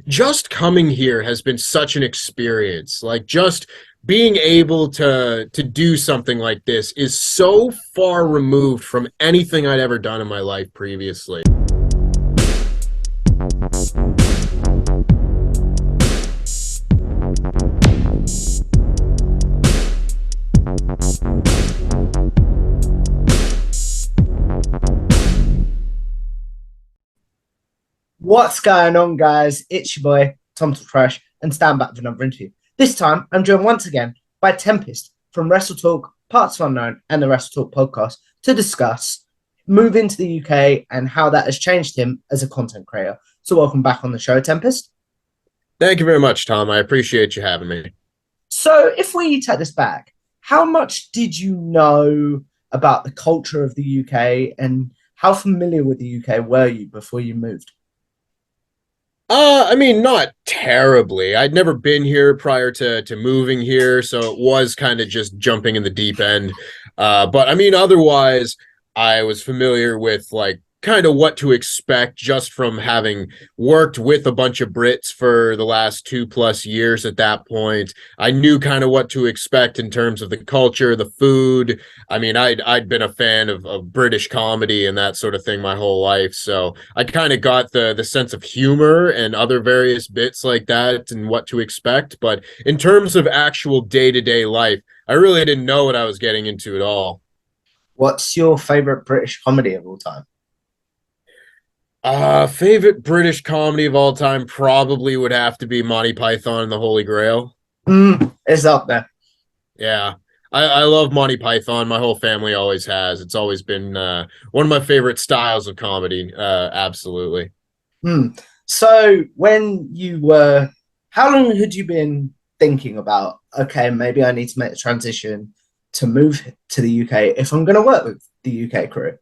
just coming here has been such an experience. Like just being able to do something like this is so far removed from anything I'd ever done in my life previously. What's going on, guys? It's your boy, Tom Fresh, and stand back for another interview. This time, I'm joined once again by Tempest from Wrestle Talk, Parts of Unknown, and the Wrestle Talk podcast to discuss moving to the UK and how that has changed him as a content creator. So, welcome back on the show, Tempest. Thank you very much, Tom. I appreciate you having me. So, if we take this back, how much did you know about the culture of the UK and how familiar with the UK were you before you moved? I mean, not terribly. I'd never been here prior to moving here, so it was kind of just jumping in the deep end. But I mean, otherwise, I was familiar with like kind of what to expect just from having worked with a bunch of Brits for the last 2+ years at that point. I knew kind of what to expect in terms of the culture, the food. I mean, I'd been a fan of British comedy and that sort of thing my whole life. So I kind of got the sense of humor and other various bits like that and what to expect. But in terms of actual day-to-day life, I really didn't know what I was getting into at all. What's your favorite British comedy of all time? Favorite British comedy of all time probably would have to be Monty Python and the Holy Grail. It's up there. Yeah. I love Monty Python. My whole family always has. It's always been one of my favorite styles of comedy. Absolutely. So when you were, how long had you been thinking about, okay, maybe I need to make the transition to move to the UK if I'm going to work with the UK crew?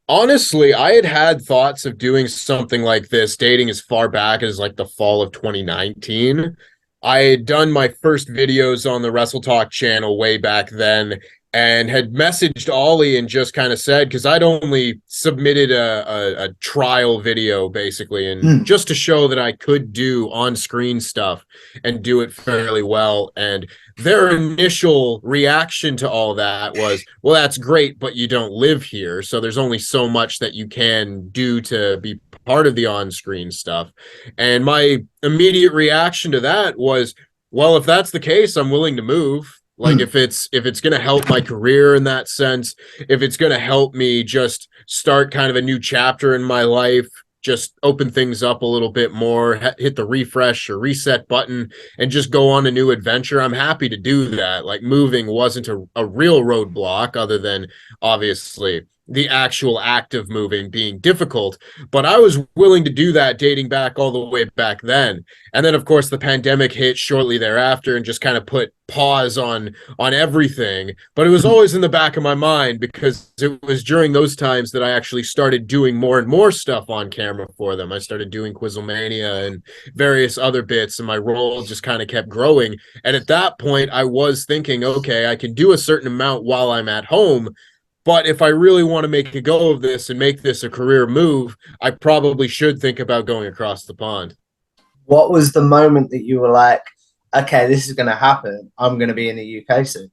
Honestly, I had thoughts of doing something like this dating as far back as like the fall of 2019. I had done my first videos on the Wrestle Talk channel way back then and had messaged Ollie and just kind of said, because I'd only submitted a trial video basically, and just to show that I could do on-screen stuff and do it fairly well. And their initial reaction to all that was, well, that's great, but you don't live here. So there's only so much that you can do to be part of the on-screen stuff. And my immediate reaction to that was, well, if that's the case, I'm willing to move. Like if it's going to help my career in that sense, if it's going to help me just start kind of a new chapter in my life, just open things up a little bit more, hit the refresh or reset button and just go on a new adventure, I'm happy to do that. Like moving wasn't a real roadblock other than obviously the actual act of moving being difficult, but I was willing to do that dating back all the way back then. And then of course the pandemic hit shortly thereafter and just kind of put pause on everything. But it was always in the back of my mind because it was during those times that I actually started doing more and more stuff on camera for them. I started doing Quizlemania and various other bits, and my role just kind of kept growing. And at that point I was thinking, okay, I can do a certain amount while I'm at home, but if I really want to make a go of this and make this a career move, I probably should think about going across the pond. What was the moment that you were like, okay, this is going to happen. I'm going to be in the UK soon?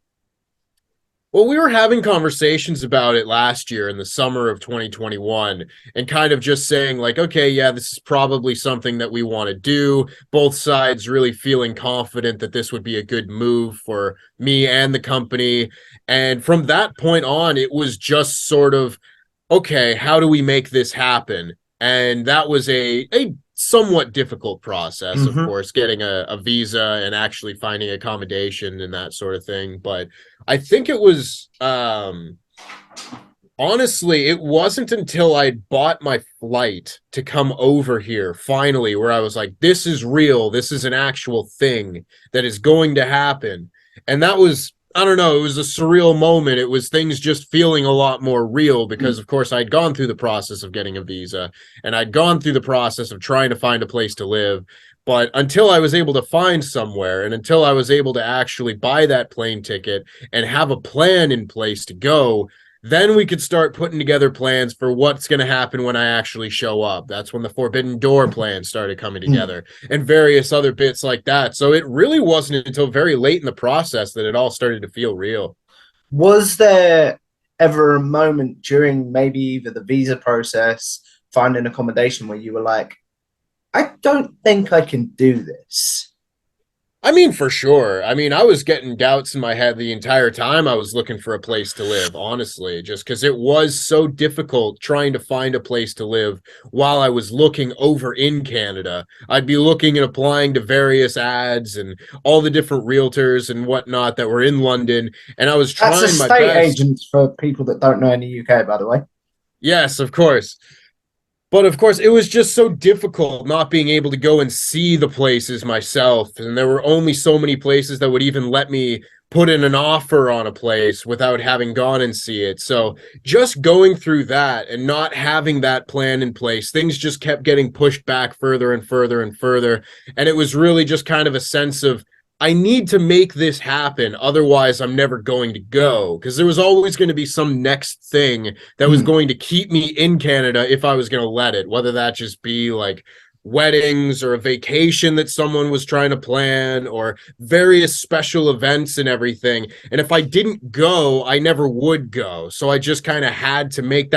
Well, we were having conversations about it last year in the summer of 2021 and kind of just saying like, okay, yeah, this is probably something that we want to do. Both sides really feeling confident that this would be a good move for me and the company. And from that point on, it was just sort of, okay, how do we make this happen? And that was a somewhat difficult process, of course, getting a visa and actually finding accommodation and that sort of thing. But I think it was honestly, it wasn't until I bought my flight to come over here finally where I was like, this is real. This is an actual thing that is going to happen. And that was, I don't know, it was a surreal moment. It was things just feeling a lot more real because, of course, I'd gone through the process of getting a visa and I'd gone through the process of trying to find a place to live. But until I was able to find somewhere and until I was able to actually buy that plane ticket and have a plan in place to go, Then we could start putting together plans for what's going to happen when I actually show up. That's when the Forbidden Door plan started coming Mm. together and various other bits like that. So it really wasn't until very late in the process that it all started to feel real. Was there ever a moment during maybe either the visa process, finding accommodation where you were like, I don't think I can do this? I mean, for sure. I mean, I was getting doubts in my head the entire time I was looking for a place to live, honestly, just because it was so difficult trying to find a place to live while I was looking over in Canada. I'd be looking and applying to various ads and all the different realtors and whatnot that were in London, and I was That's trying my estate best. agents for people that don't know in the UK, by the way. Yes, of course. But of course, it was just so difficult not being able to go and see the places myself. And there were only so many places that would even let me put in an offer on a place without having gone and see it. So just going through that and not having that plan in place, things just kept getting pushed back further and further and further. And it was really just kind of a sense of, I need to make this happen. Otherwise, I'm never going to go. Because there was always going to be some next thing that was Mm. going to keep me in Canada if I was going to let it, whether that just be like weddings or a vacation that someone was trying to plan or various special events and everything. And if I didn't go, I never would go. So I just kind of had to make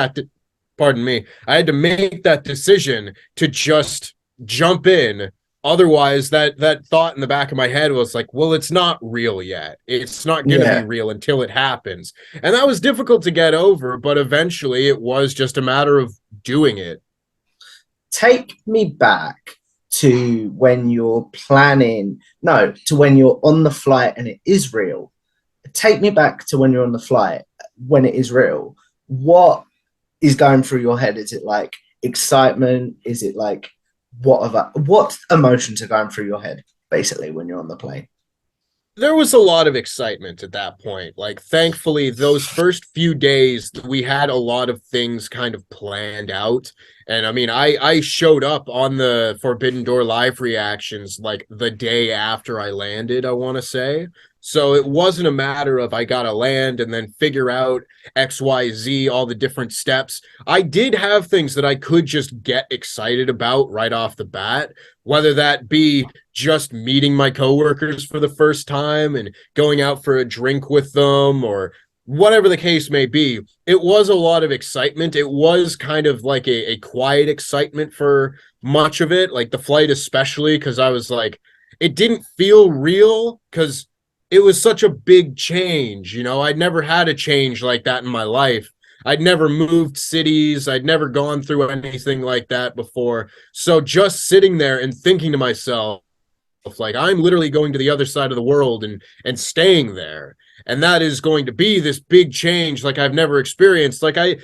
pardon me, I had to make that decision to just jump in. Otherwise, that thought in the back of my head was like, well, it's not real yet. It's not going to be Yeah. real until it happens. And that was difficult to get over, but eventually it was just a matter of doing it. Take me back to when you're planning, no, to when you're on the flight and it is real. Take me back to when you're on the flight when it is real. What is going through your head? Is it like excitement? Is it like what emotions are going through your head basically when you're on the plane? There was a lot of excitement at that point. Like, thankfully, those first few days, we had a lot of things kind of planned out. And I mean, I showed up on the Forbidden Door live reactions like the day after I landed, I want to say. So it wasn't a matter of I gotta land and then figure out XYZ, all the different steps. I did have things that I could just get excited about right off the bat, whether that be just meeting my coworkers for the first time and going out for a drink with them or whatever the case may be. It was a lot of excitement. It was kind of like a quiet excitement for much of it, like the flight especially, because I was like, it didn't feel real because it was such a big change. You know, I'd never had a change like that in my life. I'd never moved cities. I'd never gone through anything like that before. So just sitting there and thinking to myself, like, I'm literally going to the other side of the world and staying there, and that is going to be this big change like I've never experienced. Like I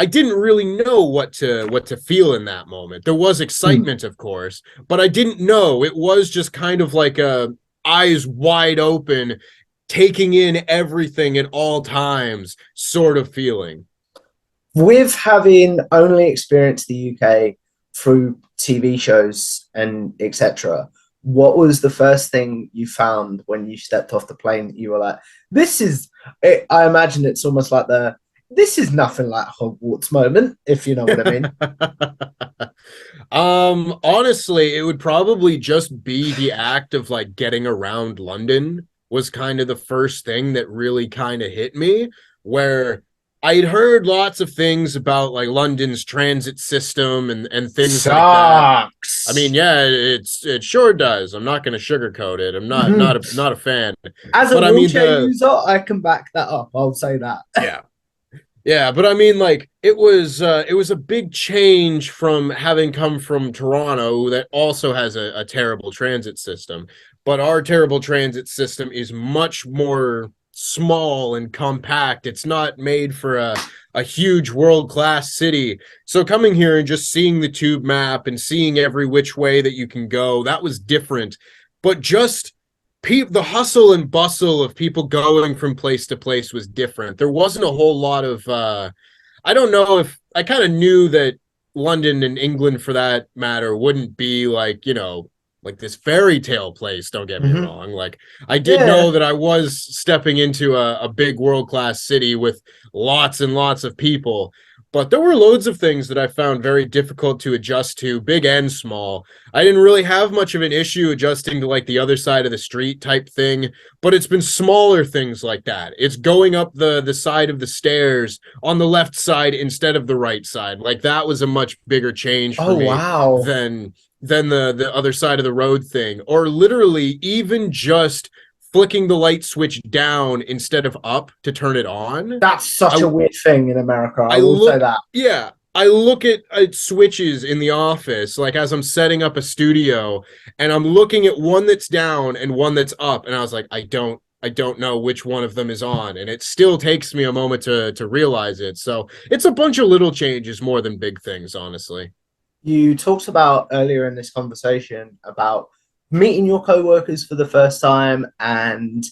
didn't really know what to feel in that moment. There was Mm. excitement, of course, but I didn't know. It was just kind of like a eyes wide open, taking in everything at all times sort of feeling. With having only experienced the UK through TV shows and etc., what was the first thing you found when you stepped off the plane that you were like, this is, I imagine it's almost like this is nothing like Hogwarts moment, if you know what I mean. Honestly, it would probably just be the act of like getting around London was kind of the first thing that really kind of hit me, where I'd heard lots of things about like London's transit system and things like that. I mean, Sucks. yeah, it sure does. I'm not going to sugarcoat it. I'm not a fan. As a But I mean wheelchair the user, I can back that up. I'll say that. yeah. Yeah, but I mean, like it was a big change from having come from Toronto that also has a terrible transit system. But our terrible transit system is much more small and compact. It's not made for a huge world-class city. So coming here and just seeing the tube map and seeing every which way that you can go, that was different. But just the hustle and bustle of people going from place to place was different. There wasn't a whole lot of I don't know if I kind of knew that London and England for that matter wouldn't be like, like this fairy tale place, don't get me Hmm. wrong. Like I did Yeah. know that I was stepping into a big world-class city with lots and lots of people, but there were loads of things that I found very difficult to adjust to, big and small. I didn't really have much of an issue adjusting to like the other side of the street type thing, but it's been smaller things like that. It's going up the side of the stairs on the left side instead of the right side. Like that was a much bigger change for Oh me wow. than the other side of the road thing, or literally even just flicking the light switch down instead of up to turn it on. That's such I a weird thing in America. I I will say look that. yeah, I look at switches in the office like as I'm setting up a studio, and I'm looking at one that's down and one that's up, and I was like, I don't know which one of them is on, and it still takes me a moment to realize it. So it's a bunch of little changes more than big things, honestly. You talked about earlier in this conversation about meeting your co-workers for the first time and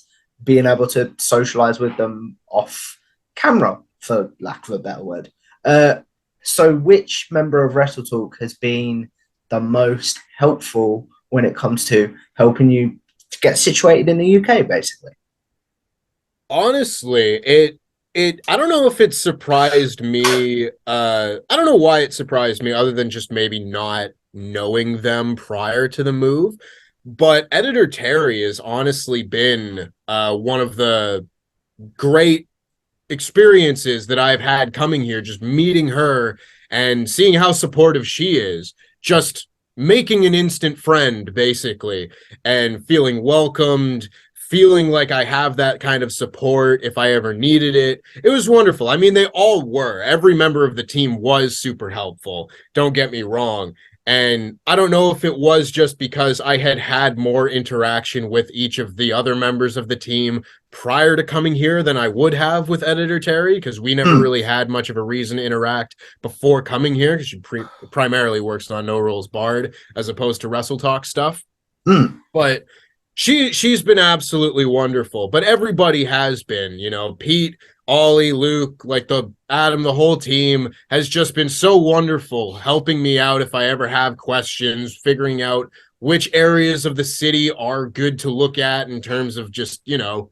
being able to socialize with them off camera, for lack of a better word. Uh, so, which member of Wrestle Talk has been the most helpful when it comes to helping you to get situated in the UK, basically? Honestly, it I don't know if it surprised me. I don't know why it surprised me other than just maybe not knowing them prior to the move. But editor Terry has honestly been one of the great experiences that I've had coming here, just meeting her and seeing how supportive she is, just making an instant friend, basically, and feeling welcomed, feeling like I have that kind of support if I ever needed it. It was wonderful. I mean, they all were. Every member of the team was super helpful. Don't get me wrong. And I don't know if it was just because I had had more interaction with each of the other members of the team prior to coming here than I would have with editor Terry, because we never Mm, really had much of a reason to interact before coming here, because she primarily works on No Rules Barred as opposed to Wrestle Talk stuff. mm. But she's been absolutely wonderful. But everybody has been, you know, Pete, Ollie, Luke, like the Adam, the whole team has just been so wonderful helping me out if I ever have questions, figuring out which areas of the city are good to look at in terms of just, you know,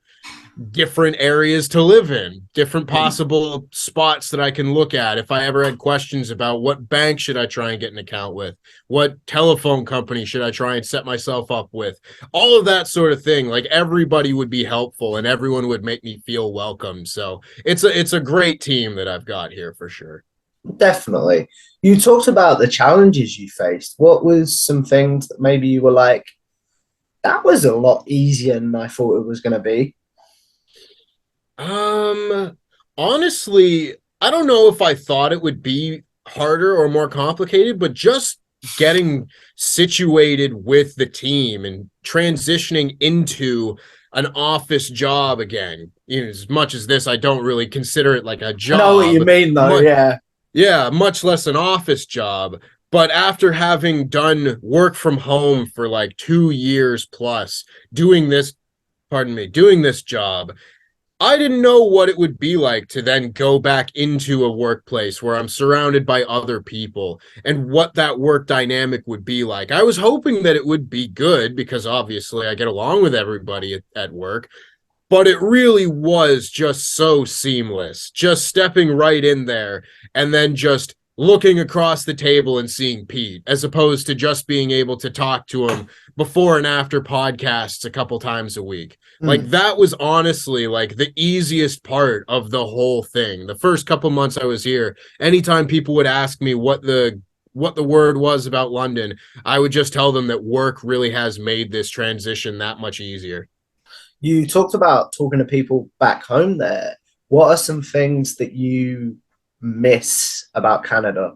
different areas to live in, different possible spots that I can look at. If I ever had questions about what bank should I try and get an account with, what telephone company should I try and set myself up with, all of that sort of thing. Like everybody would be helpful and everyone would make me feel welcome. So it's a great team that I've got here for sure. Definitely. You talked about the challenges you faced. What was some things that maybe you were like, that was a lot easier than I thought it was going to be? Um, honestly, I don't know if I thought it would be harder or more complicated, but just getting situated with the team and transitioning into an office job again. You know, as much as this, I don't really consider it like a I know what you job. mean, though. Much, Yeah. yeah, much less an office job. But after having done work from home for like 2 years plus, doing this, pardon me, doing this job, I didn't know what it would be like to then go back into a workplace where I'm surrounded by other people and what that work dynamic would be like. I was hoping that it would be good because obviously I get along with everybody at work, but it really was just so seamless. Just stepping right in there and then just looking across the table and seeing Pete, as opposed to just being able to talk to him before and after podcasts a couple times a week. Like Mm. that was honestly like the easiest part of the whole thing. The first couple months I was here, anytime people would ask me what the word was about London, I would just tell them that work really has made this transition that much easier. You talked about talking to people back home there. What are some things that you miss about Canada?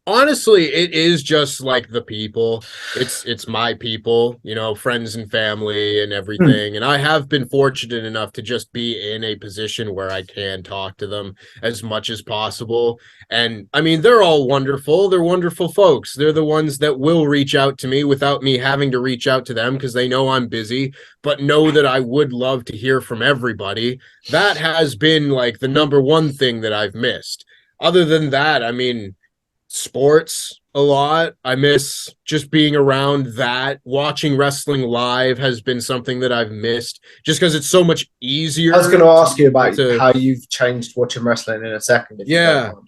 Honestly, it is just like the people. It's my people, you know, friends and family and Mm. everything. And I have been fortunate enough to just be in a position where I can talk to them as much as possible. And I mean, they're all wonderful. They're wonderful folks. They're the ones that will reach out to me without me having to reach out to them because they know I'm busy, but know that I would love to hear from everybody. That has been like the number one thing that I've missed. Other than that, I mean, sports. a lot. I miss just being around that. Watching wrestling live has been something that I've missed just because it's so much I was going easier to to ask you be able about to. how you've changed watching wrestling in a second, if you don't Yeah. mind.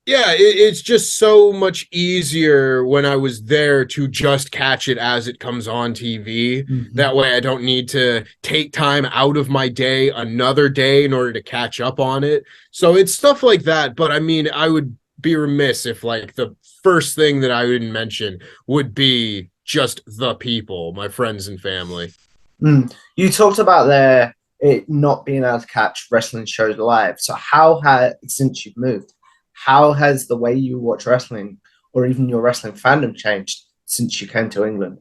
Yeah, it's just so much easier when I was there to just catch it as it comes on TV. Mhm. That way I don't need to take time out of my day another day in order to catch up on it. So it's stuff like that. But I mean, I would be remiss if like the first thing that I would mention would be just the people, my friends and family. You talked about it not being able to catch wrestling shows live. So how has since you've moved, how has the way you watch wrestling or even your wrestling fandom changed since you came to England?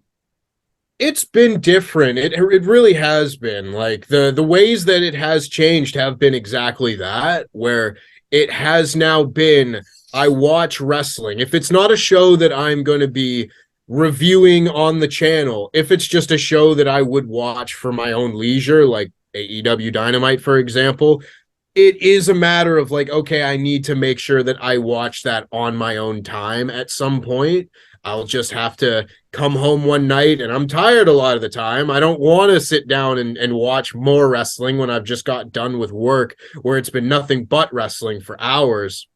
It's been different. It really has been. Like the ways that it has changed have been exactly that, where it has now been I watch wrestling. If it's not a show that I'm going to be reviewing on the channel, if it's just a show that I would watch for my own leisure, like AEW Dynamite, for example, it is a matter of like, okay, I need to make sure that I watch that on my own time at some point. I'll just have to come home one night and I'm tired a lot of the time. I don't want to sit down and watch more wrestling when I've just got done with work where it's been nothing but wrestling for hours.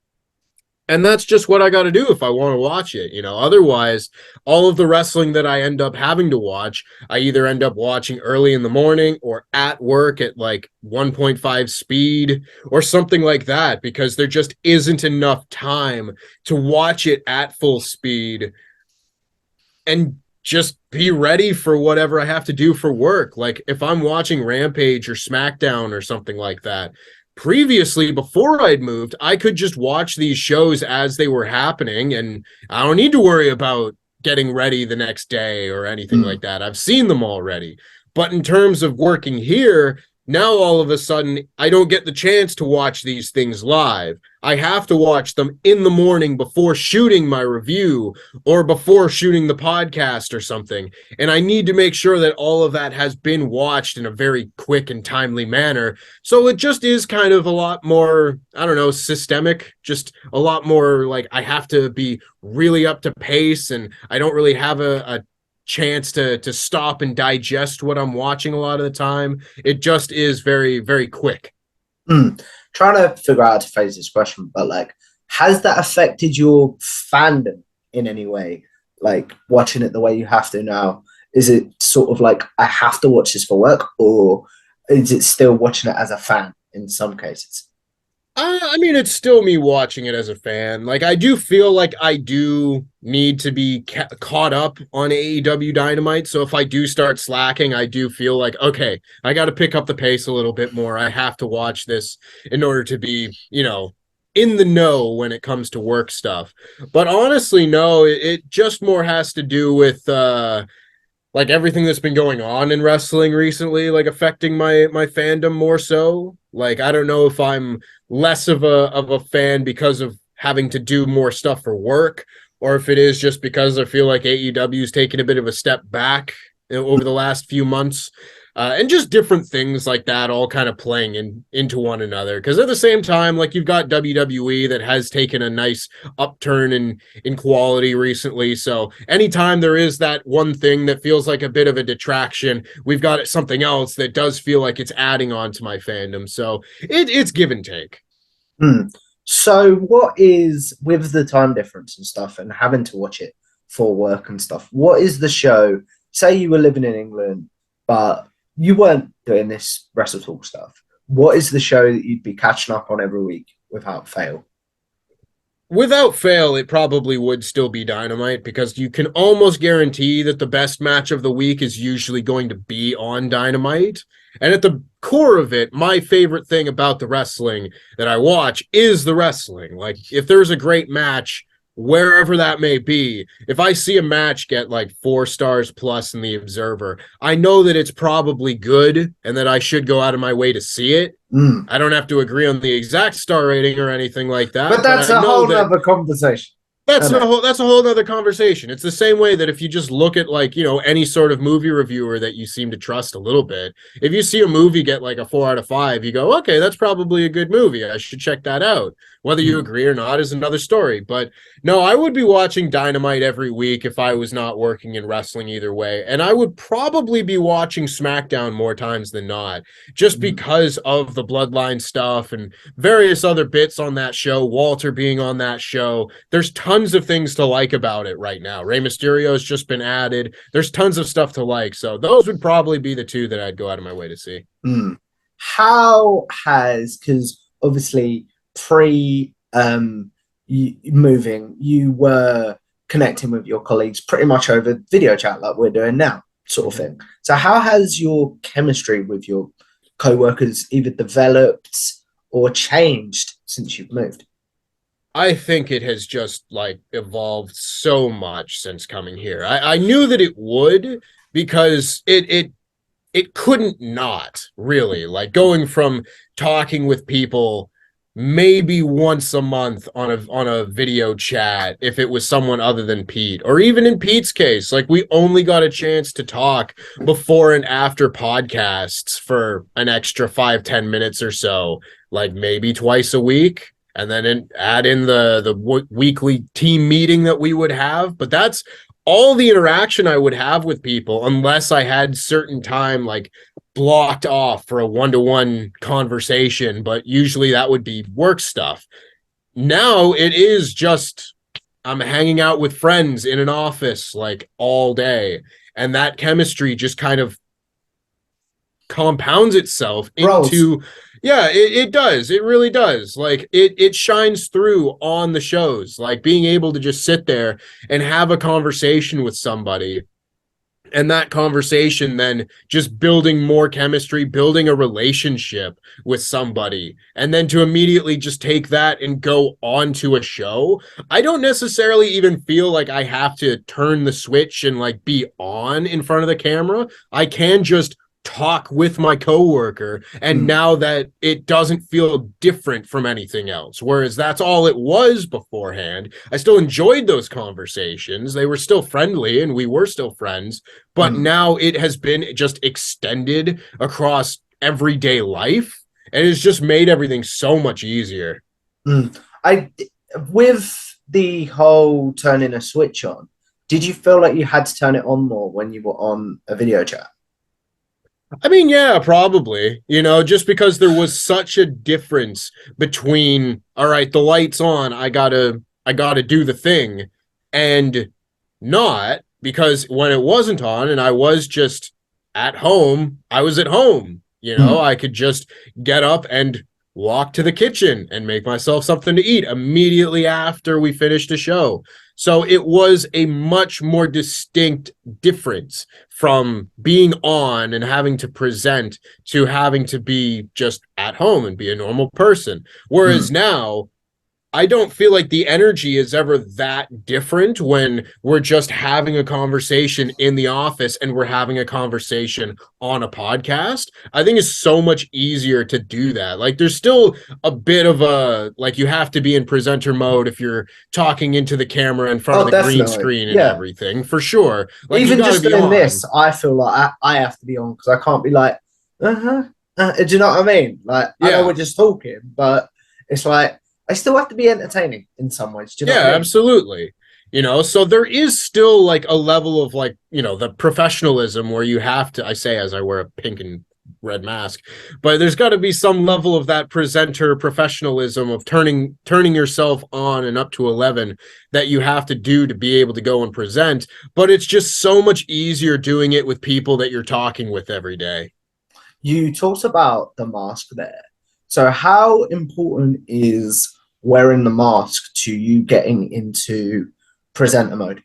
And that's just what I got to do if I want to watch it. Otherwise, all of the wrestling that I end up having to watch, I either end up watching early in the morning or at work at like 1.5 speed or something like that, because there just isn't enough time to watch it at full speed and just be ready for whatever I have to do for work. Like if I'm watching Rampage or SmackDown or something like that, previously before I'd moved, I could just watch these shows as they were happening and I don't need to worry about getting ready the next day or anything Mm. like that. I've seen them already. But in terms of working here, now all of a sudden I don't get the chance to watch these things live. I have to watch them in the morning before shooting my review or before shooting the podcast or something. And I need to make sure that all of that has been watched in a very quick and timely manner. So it just is kind of a lot more, I don't know, systemic, just a lot more like I have to be really up to pace and I don't really have a chance to stop and digest what I'm watching a lot of the time. It just is very, very quick. Mm. Trying to figure out how to phrase this question, but like, has that affected your fandom in any way? Like watching it the way you have to now? Is it sort of like I have to watch this for work, or is it still watching it as a fan in some cases? I mean, it's still me watching it as a fan. Like, I do feel like I do need to be caught up on AEW Dynamite. So if I do start slacking, I do feel like, okay, I got to pick up the pace a little bit more. I have to watch this in order to be, in the know when it comes to work stuff. But honestly, no, it just more has to do with, like everything that's been going on in wrestling recently, like affecting my fandom more so. Like I don't know if I'm less of a fan because of having to do more stuff for work, or if it is just because I feel like AEW is taking a bit of a step back over the last few months. And just different things like that all kind of playing into one another. Because at the same time, like you've got WWE that has taken a nice upturn in quality recently. So anytime there is that one thing that feels like a bit of a detraction, we've got something else that does feel like it's adding on to my fandom. So it's give and take. Hmm. So, what is with the time difference and stuff, and having to watch it for work and stuff? What is the show? Say you were living in England, but you weren't doing this Wrestle Talk stuff. What is the show that you'd be catching up on every week without fail? Without fail, it probably would still be Dynamite because you can almost guarantee that the best match of the week is usually going to be on Dynamite. And at the core of it, my favorite thing about the wrestling that I watch is the wrestling. Like, if there's a great match, wherever that may be, if I see a match get like 4 stars plus in the Observer, I know that it's probably good and that I should go out of my way to see it. Mm. I don't have to agree on the exact star rating or anything like But that, but that's I a know whole that nother conversation, that's isn't a it? whole that's a whole other conversation. It's the same way that if you just look at like, any sort of movie reviewer that you seem to trust a little bit, if you see a movie get like a 4 out of 5, you go, okay, that's probably a good movie. I should check that out. Whether you Mm. agree or not is another story. But no, I would be watching Dynamite every week if I was not working in wrestling either way. And I would probably be watching SmackDown more times than not, just Mm. because of the Bloodline stuff and various other bits on that show, Walter being on that show. There's tons of things to like about it right now. Rey Mysterio has just been added. There's tons of stuff to like. So those would probably be the two that I'd go out of my way to see. Mm. How has, because obviously pre moving, you were connecting with your colleagues pretty much over video chat like we're doing now, sort of thing. So how has your chemistry with your co-workers either developed or changed since you've moved? I think it has just like evolved so much since coming here. I knew that it would because it couldn't not really, like going from talking with people maybe once a month on a video chat if it was someone other than Pete, or even in Pete's case, like we only got a chance to talk before and after podcasts for an extra 5-10 minutes or so, like maybe twice a week, and then add in the weekly team meeting that we would have. But that's all the interaction I would have with people, unless I had certain time like blocked off for a one-to-one conversation, but usually that would be work stuff. Now it is just I'm hanging out with friends in an office like all day, and that chemistry just kind of compounds itself Roles. into, yeah, it does, it really does. Like it shines through on the shows, like being able to just sit there and have a conversation with somebody, and that conversation then just building more chemistry, building a relationship with somebody, and then to immediately just take that and go on to a show. I don't necessarily even feel like I have to turn the switch and like be on in front of the camera. I can just talk with my coworker, and Mm. now that it doesn't feel different from anything else, whereas that's all it was beforehand. I still enjoyed those conversations, they were still friendly and we were still friends, but Mm. now it has been just extended across everyday life, and it's just made everything so much easier. Mm. I, with the whole turning a switch on, did you feel like you had to turn it on more when you were on a video chat? I mean, yeah, probably, just because there was such a difference between, all right, the light's on, I gotta do the thing, and not, because when it wasn't on and I was just at home, I was at home. Mm. I could just get up and walk to the kitchen and make myself something to eat immediately after we finished a show. So it was a much more distinct difference from being on and having to present to having to be just at home and be a normal person. Whereas Mm. now, I don't feel like the energy is ever that different when we're just having a conversation in the office and we're having a conversation on a podcast. I think it's so much easier to do that. Like there's still a bit of a, like, you have to be in presenter mode if you're talking into the camera in front of Oh, the green definitely. screen and Yeah. everything, for sure. Like you Even got to just be doing this, on. I feel like I have to be on because I can't be like, uh-huh. Do you know what I mean? Like, I know we're Yeah. just talking, but it's like I still have to be entertaining in some ways. Do you know Yeah, what I mean? absolutely. So there is still like a level of like, the professionalism where you have to, I say as I wear a pink and red mask, but there's got to be some level of that presenter professionalism of turning yourself on and up to 11 that you have to do to be able to go and present. But it's just so much easier doing it with people that you're talking with every day. You talked about the mask there. So, how important is wearing the mask to you getting into presenter mode?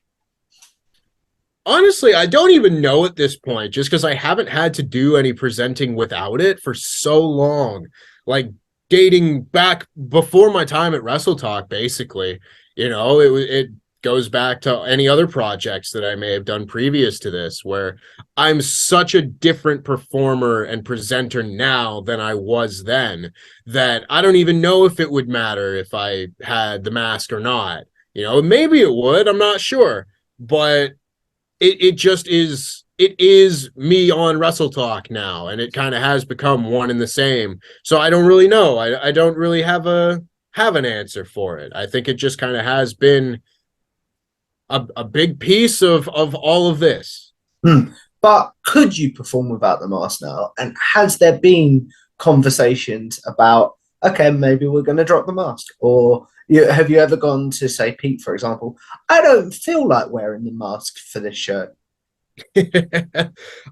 Honestly, I don't even know at this point, just because I haven't had to do any presenting without it for so long. Like dating back before my time at Wrestle Talk, basically. It goes back to any other projects that I may have done previous to this, where I'm such a different performer and presenter now than I was then, that I don't even know if it would matter if I had the mask or not. Maybe it would, I'm not sure. But it just is me on Wrestle Talk now, and it kind of has become one and the same. So I don't really know. I don't really have have an answer for it. I think it just kind of has been a big piece of all of this. Hmm. But could you perform without the mask now? And has there been conversations about, okay, maybe we're going to drop the mask? Or have you ever gone to, say, Pete, for example, I don't feel like wearing the mask for this show?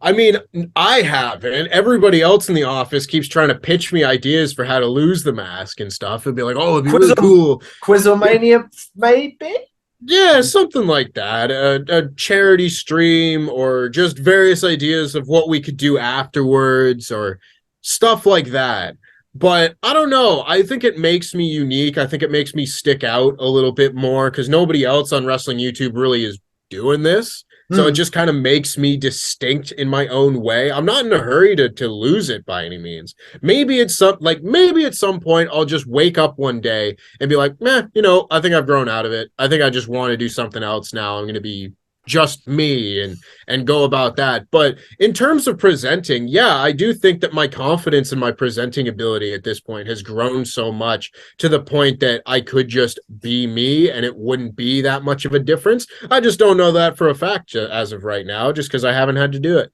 I mean, I have, and everybody else in the office keeps trying to pitch me ideas for how to lose the mask and stuff, and be like, "Oh, it'd be really cool." Quizomania, maybe? Yeah, something like that. A charity stream or just various ideas of what we could do afterwards or stuff like that. But I don't know. I think it makes me unique. I think it makes me stick out a little bit more because nobody else on wrestling YouTube really is doing this. So it Hmm. just kind of makes me distinct in my own way. I'm not in a hurry to lose it by any means. Maybe at some point I'll just wake up one day and be like, meh, I think I've grown out of it. I think I just want to do something else now. I'm going to be just me and go about that. But in terms of presenting, yeah, I do think that my confidence in my presenting ability at this point has grown so much to the point that I could just be me and it wouldn't be that much of a difference. I just don't know that for a fact as of right now, just because I haven't had to do it.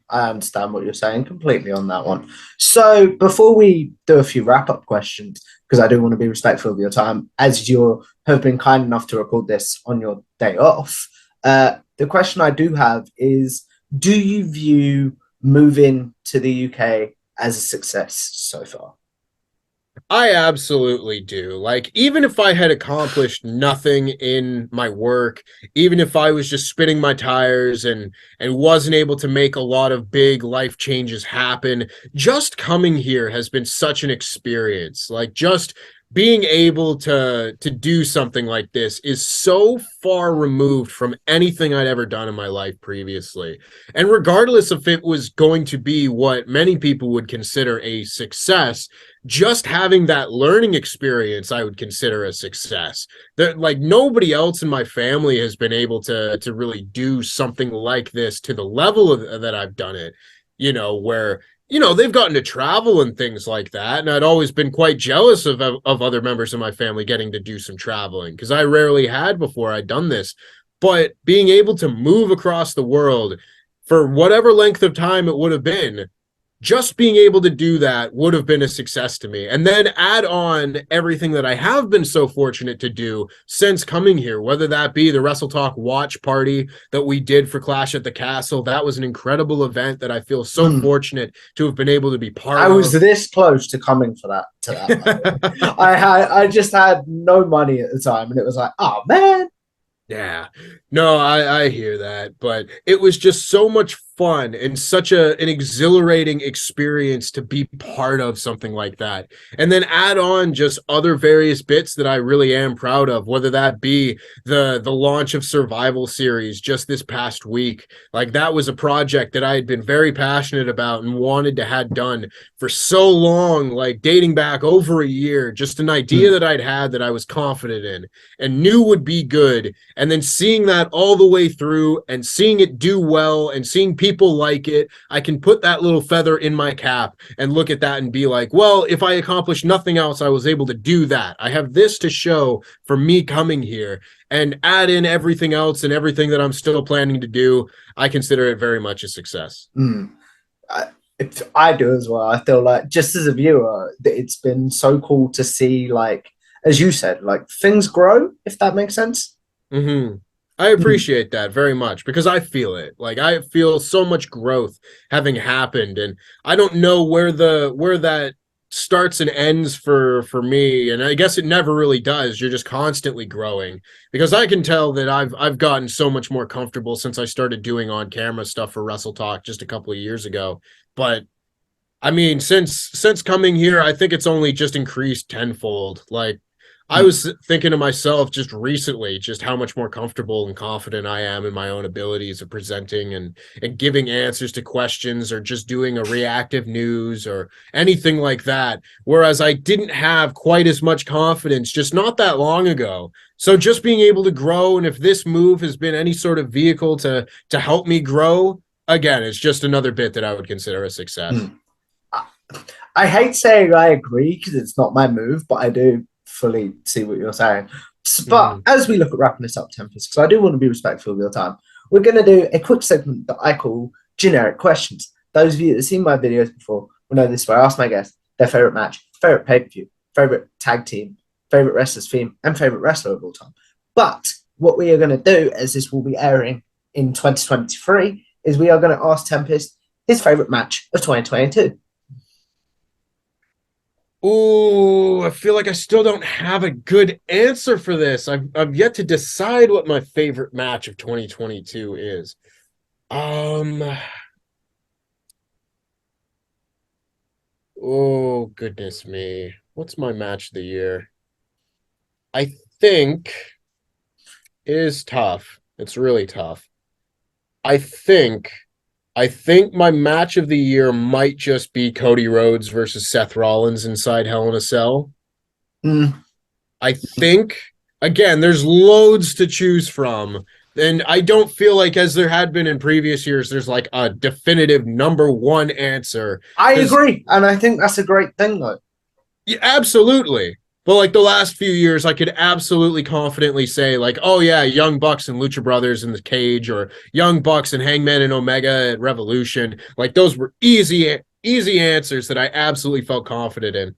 I understand what you're saying completely on that one. So before we do a few wrap-up questions, because I do want to be respectful of your time, as you have been kind enough to record this on your day off, the question I do have is, do you view moving to the UK as a success so far? I absolutely do. Like, even if I had accomplished nothing in my work, even if I was just spinning my tires and wasn't able to make a lot of big life changes happen, just coming here has been such an experience. Like, just being able to do something like this is so far removed from anything I'd ever done in my life previously. And regardless if it was going to be what many people would consider a success, just having that learning experience I would consider a success. That, like, nobody else in my family has been able to really do something like this to the level that I've done it, where they've gotten to travel and things like that, and I'd always been quite jealous of other members of my family getting to do some traveling because I rarely had before I'd done this. But being able to move across the world for whatever length of time it would have been, just being able to do that would have been a success to me. And then add on everything that I have been so fortunate to do since coming here, whether that be the Wrestle Talk watch party that we did for Clash at the Castle. That was an incredible event that I feel so Hmm. fortunate to have been able to be I part was of. this close to coming for that to that. By the way. I just had no money at the time, and it was like, oh man. Yeah, no, I hear that, but it was just so much fun and such an exhilarating experience to be part of something like that. And then add on just other various bits that I really am proud of, whether that be the launch of Survival Series just this past week. Like, that was a project that I had been very passionate about and wanted to have done for so long, like dating back over a year, just an idea that I'd had that I was confident in and knew would be good, and then seeing that all the way through and seeing it do well and seeing people like it, I can put that little feather in my cap and look at that and be like, well, if I accomplished nothing else, I was able to do that. I have this to show for me coming here, and add in everything else and everything that I'm still planning to do. I consider it very much a success. I, I do as well. I feel like, just as a viewer, it's been so cool to see, like, as you said, like things grow, if that makes sense. Mm-hmm. I Mm. appreciate that very much because I feel it. Like, I feel so much growth having happened, and I don't know where that starts and ends for me. And I guess it never really does. You're just constantly growing because I can tell that I've gotten so much more comfortable since I started doing on camera stuff for Wrestle Talk just a couple of years ago. But I mean, since coming here, I think it's only just increased tenfold. Like, I Mm. was thinking to myself just recently, just how much more comfortable and confident I am in my own abilities of presenting and giving answers to questions or just doing a reactive news or anything like that. Whereas I didn't have quite as much confidence just not that long ago. So just being able to grow, and if this move has been any sort of vehicle to help me grow, again, it's just another bit that I would consider a success. Mm. I hate saying I agree because it's not my move, but I do. fully see what you're saying. But Mhm. as we look at wrapping this up, Tempest, because I do want to be respectful of your time, we're going to do a quick segment that I call generic questions. Those of you that have seen my videos before will know this, where I ask my guests their favorite match, favorite pay per view, favorite tag team, favorite wrestler's theme, and favorite wrestler of all time. But what we are going to do, as this will be airing in 2023, is we are going to ask Tempest his favorite match of 2022. Ooh, I feel like I still don't have a good answer for this. I've yet to decide what my favorite match of 2022 is. Um, oh goodness me. What's my match of the year? I think it is tough. It's really tough. I think I think my match of the year might just be Cody Rhodes versus Seth Rollins inside Hell in a Cell. Mm. I think, again, there's loads to choose from. And I don't feel like, as there had been in previous years, there's like a definitive number one answer. I Because, agree, and I think that's a great thing, though. yeah, absolutely. But like the last few years, I could absolutely confidently say, like, oh yeah, Young Bucks and Lucha Brothers in the cage, or Young Bucks and Hangman and Omega at Revolution. Like those were easy answers that I absolutely felt confident in. If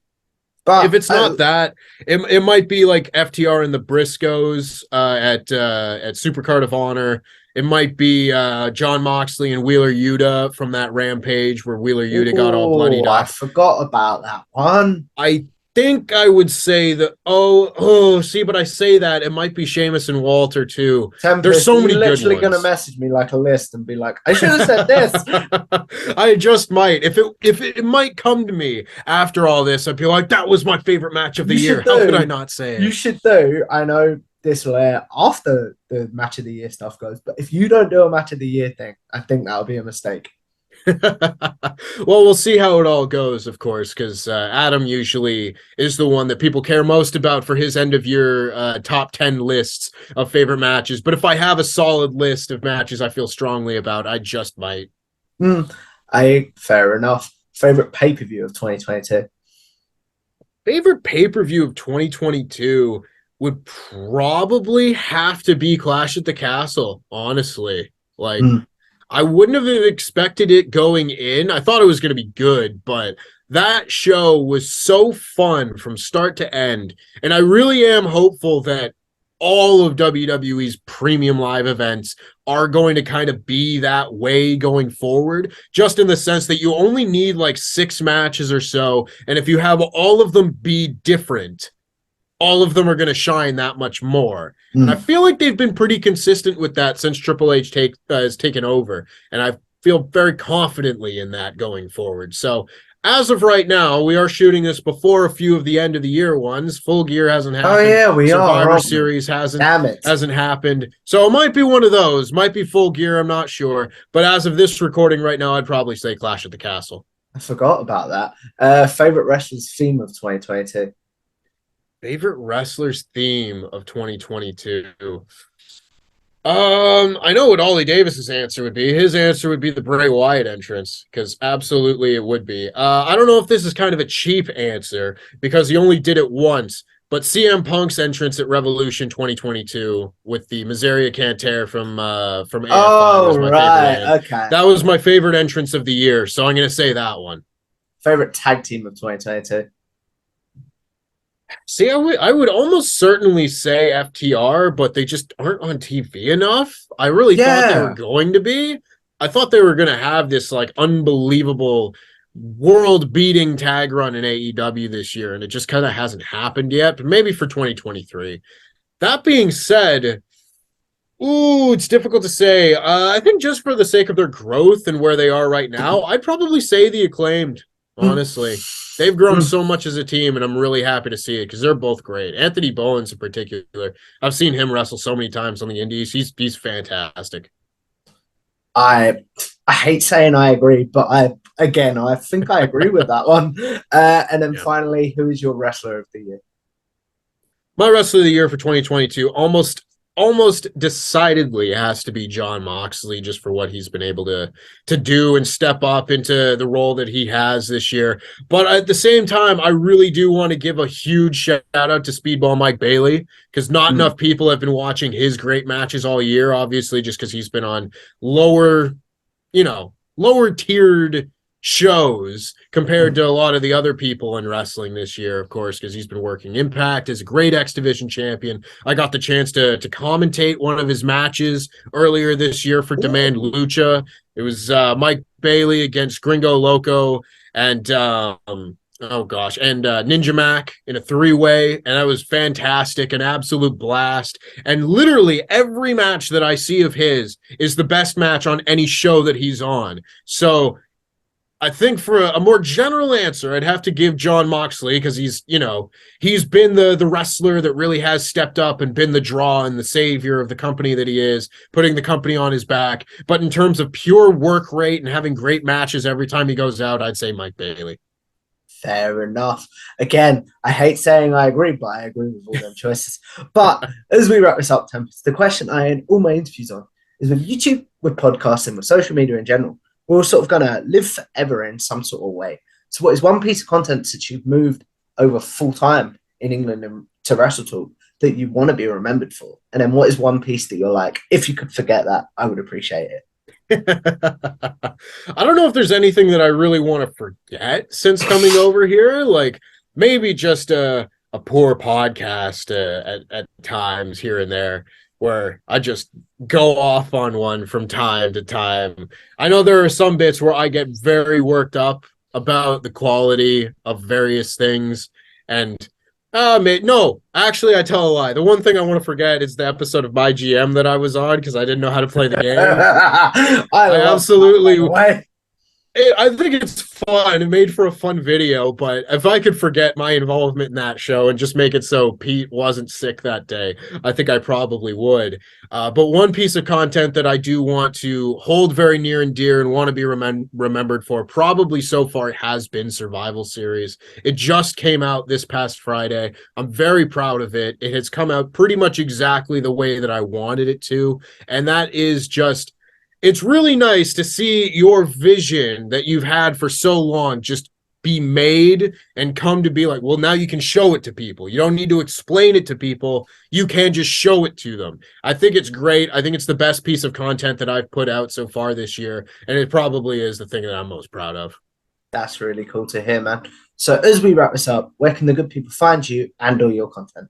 But it's not that, it might be like FTR and the Briscoes at Supercard of Honor. It might be John Moxley and Wheeler Yuta from that Rampage where Wheeler Yuta got all bloodied I up. forgot about that one. I think I would say that. See, but I say that it might be Sheamus and Walter too. There's Tempest, are so you many good literally going to ones. message me like a list and be like, I should have said this? I just might. If it might come to me after all this, I'd be like, that was my favorite match of the You year. should How could I do. not say You it? should do. I know this will air after the match of the year stuff goes, but if you don't do a match of the year thing, I think that'll be a mistake. Well, we'll see how it all goes, of course, because Adam usually is the one that people care most about for his end of year top 10 lists of favorite matches. But if I have a solid list of matches I feel strongly about, I just might. Mm, fair enough. Favorite pay per view of 2022. Favorite pay per view of 2022 would probably have to be Clash at the Castle, honestly. Like, Mm, I wouldn't have expected it going in. I thought it was going to be good, but that show was so fun from start to end. And I really am hopeful that all of WWE's premium live events are going to kind of be that way going forward, just in the sense that you only need like 6 matches or so. And if you have all of them be different, all of them are going to shine that much more. And I mm. feel like they've been pretty consistent with that since Triple H has taken over. And I feel very confidently in that going forward. So as of right now, we are shooting this before a few of the end of the year ones. Full Gear hasn't Oh, happened. yeah, we are, Survivor aren't we? Series hasn't Damn it. hasn't happened. So it might be one of those. Might be Full Gear. I'm not sure. But as of this recording right now, I'd probably say Clash at the Castle. I forgot about that. Favorite wrestler's theme of 2022. Favorite wrestler's theme of 2022. I know what Ollie Davis's answer would be. His answer would be the Bray Wyatt entrance, because absolutely it would be. I don't know if this is kind of a cheap answer because he only did it once, but CM Punk's entrance at Revolution 2022 with the Miseria Canter from AFI Oh, was my favorite. right. Okay. That was my favorite entrance of the year, so I'm gonna say that one. Favorite tag team of 2022. See, I would almost certainly say FTR, but they just aren't on TV enough. I really thought they were Yeah. going to be. I thought they were going to have this like unbelievable world-beating tag run in AEW this year, and it just kind of hasn't happened yet. But maybe for 2023. That being said, ooh, it's difficult to say. I think just for the sake of their growth and where they are right now, I'd probably say the Acclaimed. Mm, Honestly, they've grown mm. so much as a team, and I'm really happy to see it because they're both great. Anthony Bowens, in particular, I've seen him wrestle so many times on the Indies. He's fantastic. I I hate saying I agree, but I think I agree with that one. And then Yeah. finally, who is your wrestler of the year? My wrestler of the year for 2022, almost almost decidedly has to be Jon Moxley, just for what he's been able to do and step up into the role that he has this year. But at the same time, I really do want to give a huge shout out to Speedball Mike Bailey, because not enough people have been watching his great matches all year, obviously, just because he's been on lower, lower tiered shows compared to a lot of the other people in wrestling this year, of course, because he's been working Impact as a great X Division champion. I got the chance to commentate one of his matches earlier this year for Demand Lucha. It was Mike Bailey against Gringo Loco and Ninja Mac in a 3-way, and that was fantastic, an absolute blast. And literally every match that I see of his is the best match on any show that he's on. So I think for a more general answer, I'd have to give Jon Moxley, because he's been the wrestler that really has stepped up and been the draw and the savior of the company that he is, putting the company on his back. But in terms of pure work rate and having great matches every time he goes out, I'd say Mike Bailey. Fair enough. Again, I hate saying I agree, but I agree with all them choices. But as we wrap this up, Tempest, the question I end all my interviews on is, with YouTube, with podcasting, with social media in general, we're all sort of going to live forever in some sort of way. So what is one piece of content since you've moved over full time in England and to Wrestle Talk that you want to be remembered for? And then what is one piece that you're like, if you could forget that, I would appreciate it? I don't know if there's anything that I really want to forget since coming over here. Like maybe just a poor podcast at times here and there, where I just go off on one from time to time. I know there are some bits where I get very worked up about the quality of various things. And no, actually, I tell a lie. The one thing I want to forget is the episode of My GM that I was on, because I didn't know how to play the game. I absolutely. I think it's fun. It made for a fun video, but if I could forget my involvement in that show and just make it so Pete wasn't sick that day, I think I probably would. But one piece of content that I do want to hold very near and dear and want to be remembered for, probably so far, has been Survival Series. It just came out this past Friday. I'm very proud of it. It has come out pretty much exactly the way that I wanted it to, and that is just... It's really nice to see your vision that you've had for so long just be made and come to be like, well, now you can show it to people. You don't need to explain it to people. You can just show it to them. I think it's great. I think it's the best piece of content that I've put out so far this year, and it probably is the thing that I'm most proud of. That's really cool to hear, man. So as we wrap this up, where can the good people find you and all your content?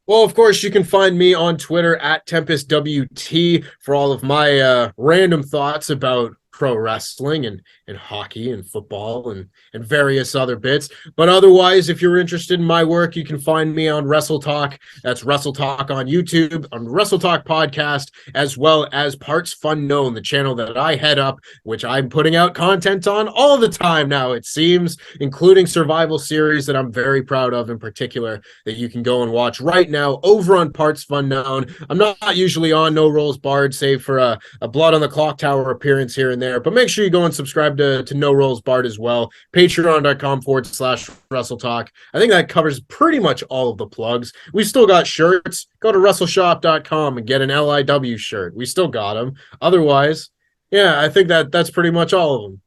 Well, of course, you can find me on Twitter at TempestWT for all of my random thoughts about pro wrestling and hockey and football and various other bits. But otherwise, if you're interested in my work, you can find me on Wrestle Talk. That's Wrestle Talk on YouTube, on Wrestle Talk podcast, as well as Parts Fun Known, the channel that I head up, which I'm putting out content on all the time now, it seems, including Survival Series that I'm very proud of in particular, that you can go and watch right now over on Parts Fun Known. I'm not usually on No Rolls Barred, save for a Blood on the Clock Tower appearance here and there, but make sure you go and subscribe to No Rolls Barred as well. Patreon.com/Wrestle Talk. I think that covers pretty much all of the plugs. We still got shirts. Go to WrestleShop.com and get an LIW shirt. We still got them. Otherwise, yeah, I think that's pretty much all of them.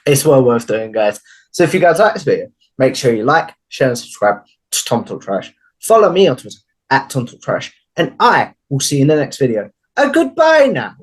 It's well worth doing, guys. So if you guys like this video, make sure you like, share, and subscribe to Tom Talk Trash. Follow me on Twitter at Tom Talk Trash, and I will see you in the next video. A goodbye now.